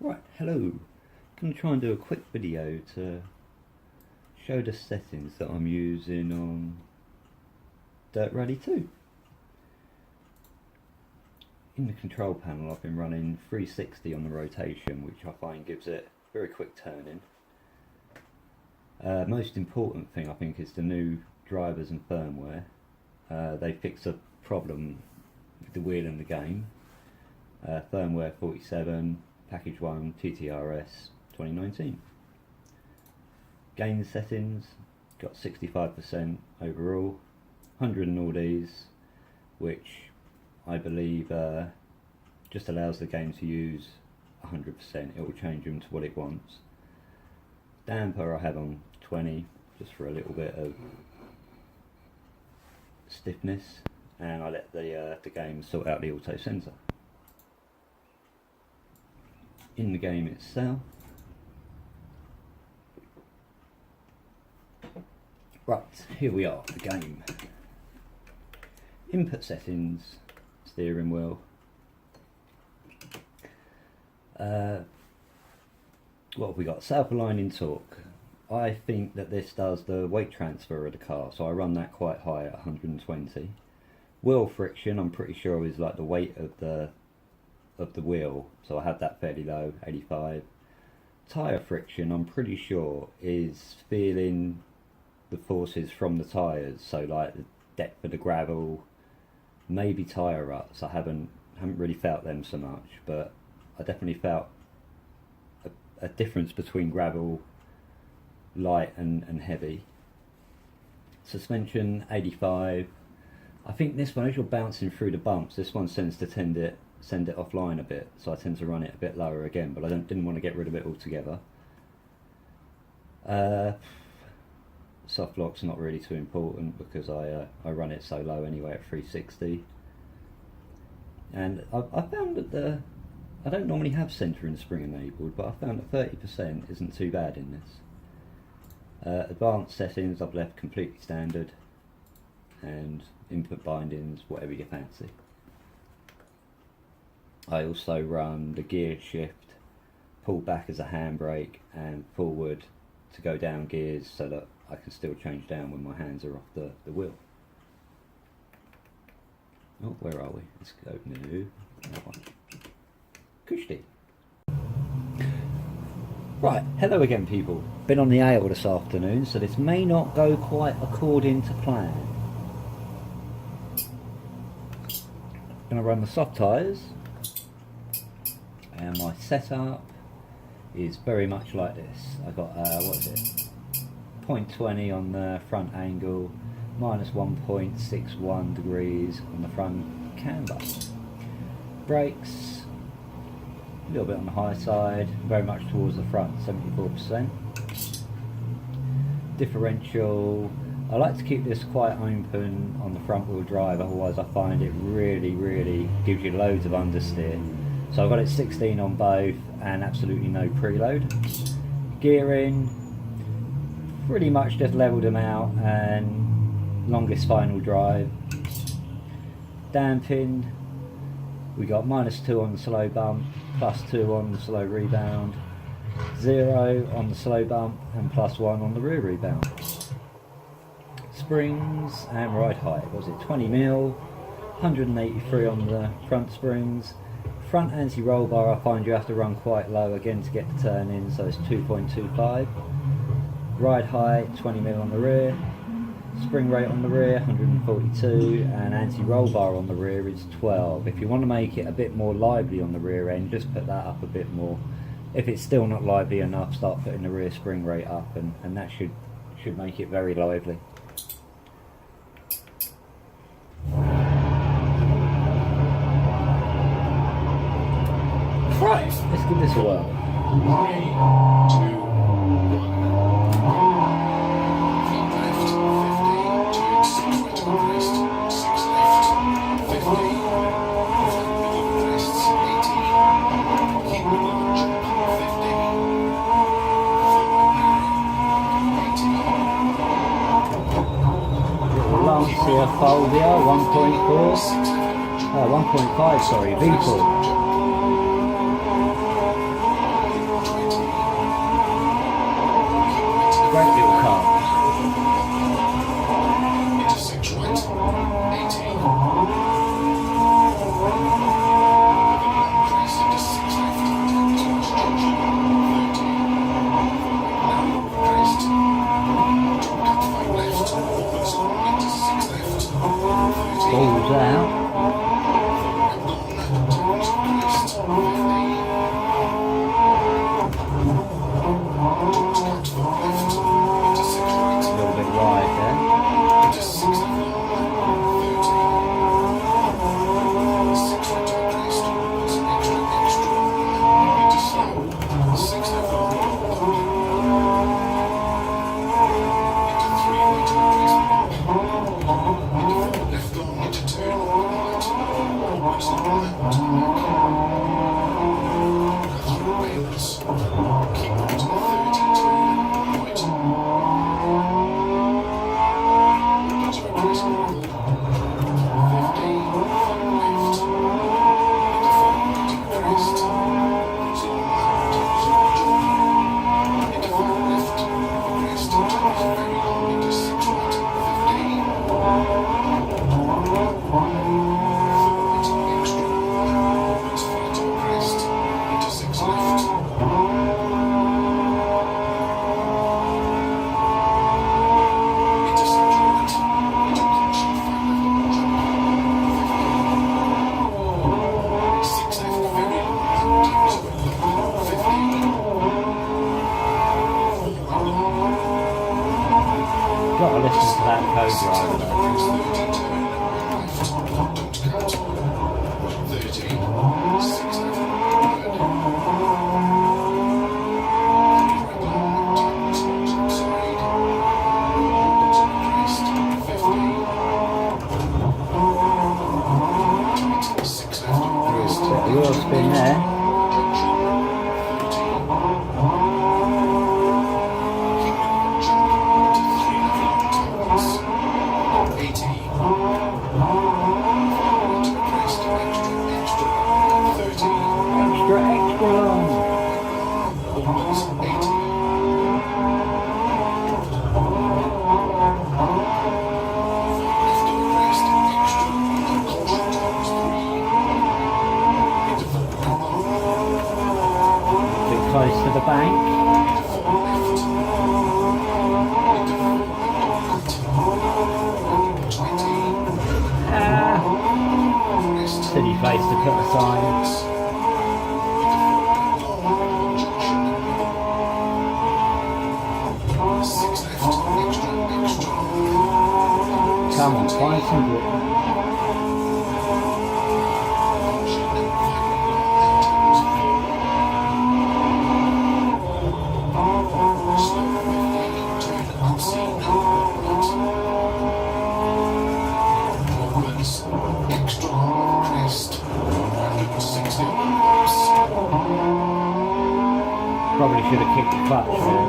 Right, hello. I'm going to try and do a quick video to show the settings that I'm using on Dirt Rally 2. In the control panel I've been running 360 on the rotation, which I find gives it very quick turning. Most important thing I think is the new drivers and firmware. They fixed a problem with the wheel in the game. Firmware 47, Package 1, TTRS 2019. Gain settings, got 65% overall, 100 in all these, which I believe just allows the game to use 100%. It will change them to what it wants. Damper I have on 20, just for a little bit of stiffness, and I let the game sort out the auto sensor. In the game itself, right, here we are, the game. Input settings, steering wheel. What have we got? Self-aligning torque. I think that this does the weight transfer of the car, so I run that quite high at 120. Wheel friction, I'm pretty sure is like the weight of the wheel, so I have that fairly low, 85. Tyre friction, I'm pretty sure, is feeling the forces from the tyres, so like the depth of the gravel, maybe tyre ruts. I haven't really felt them so much, but I definitely felt a difference between gravel, light and heavy. Suspension 85. I think this one, as you're bouncing through the bumps, this one tends to send it offline a bit, so I tend to run it a bit lower again, but I didn't want to get rid of it altogether. Soft lock's not really too important because I run it so low anyway at 360. And I found that I don't normally have centre and spring enabled, but I found that 30% isn't too bad in this. Advanced settings I've left completely standard, and input bindings whatever you fancy. I also run the gear shift, pull back as a handbrake, and forward to go down gears so that I can still change down when my hands are off the wheel. Oh, where are we? Let's go new. That one. Kushti. Right, hello again people. Been on the ale this afternoon, so this may not go quite according to plan. Gonna run the soft tyres, and my setup is very much like this. I've got what is it? 0.20 on the front angle, minus 1.61 degrees on the front camber. Brakes, a little bit on the high side, very much towards the front, 74%. Differential, I like to keep this quite open on the front wheel drive, otherwise I find it really gives you loads of understeer. So I've got it 16 on both and absolutely no preload. Gearing, pretty much just leveled them out and longest final drive. Damping, we got -2 on the slow bump, +2 on the slow rebound, 0 on the slow bump and +1 on the rear rebound. Springs and ride height, what was it, 20mm, 183 on the front springs. Front anti-roll bar I find you have to run quite low again to get the turn in, so it's 2.25. Ride height 20mm on the rear. Spring rate on the rear 142, and anti-roll bar on the rear is 12. If you want to make it a bit more lively on the rear end, just put that up a bit more. If it's still not lively enough, start putting the rear spring rate up, and that should make it very lively. Right, let's give this a whirl. 3, 2, 1. Front left, 50, jigs, right on crest, 6 left, 50, flat middle of crests, 80, keep middle of jump, 50, full 80. Lancia Fulvia 1.4, 1.5 sorry, V4. driver though. 30, 6 left, Bit of wheel spin there. Extra, extra long. Bit close to the bank. Silly face to put aside. Come on, find some grip. Extra long crest, 160 Probably should have kicked the clutch there.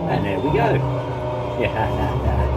And there we go. Yeah.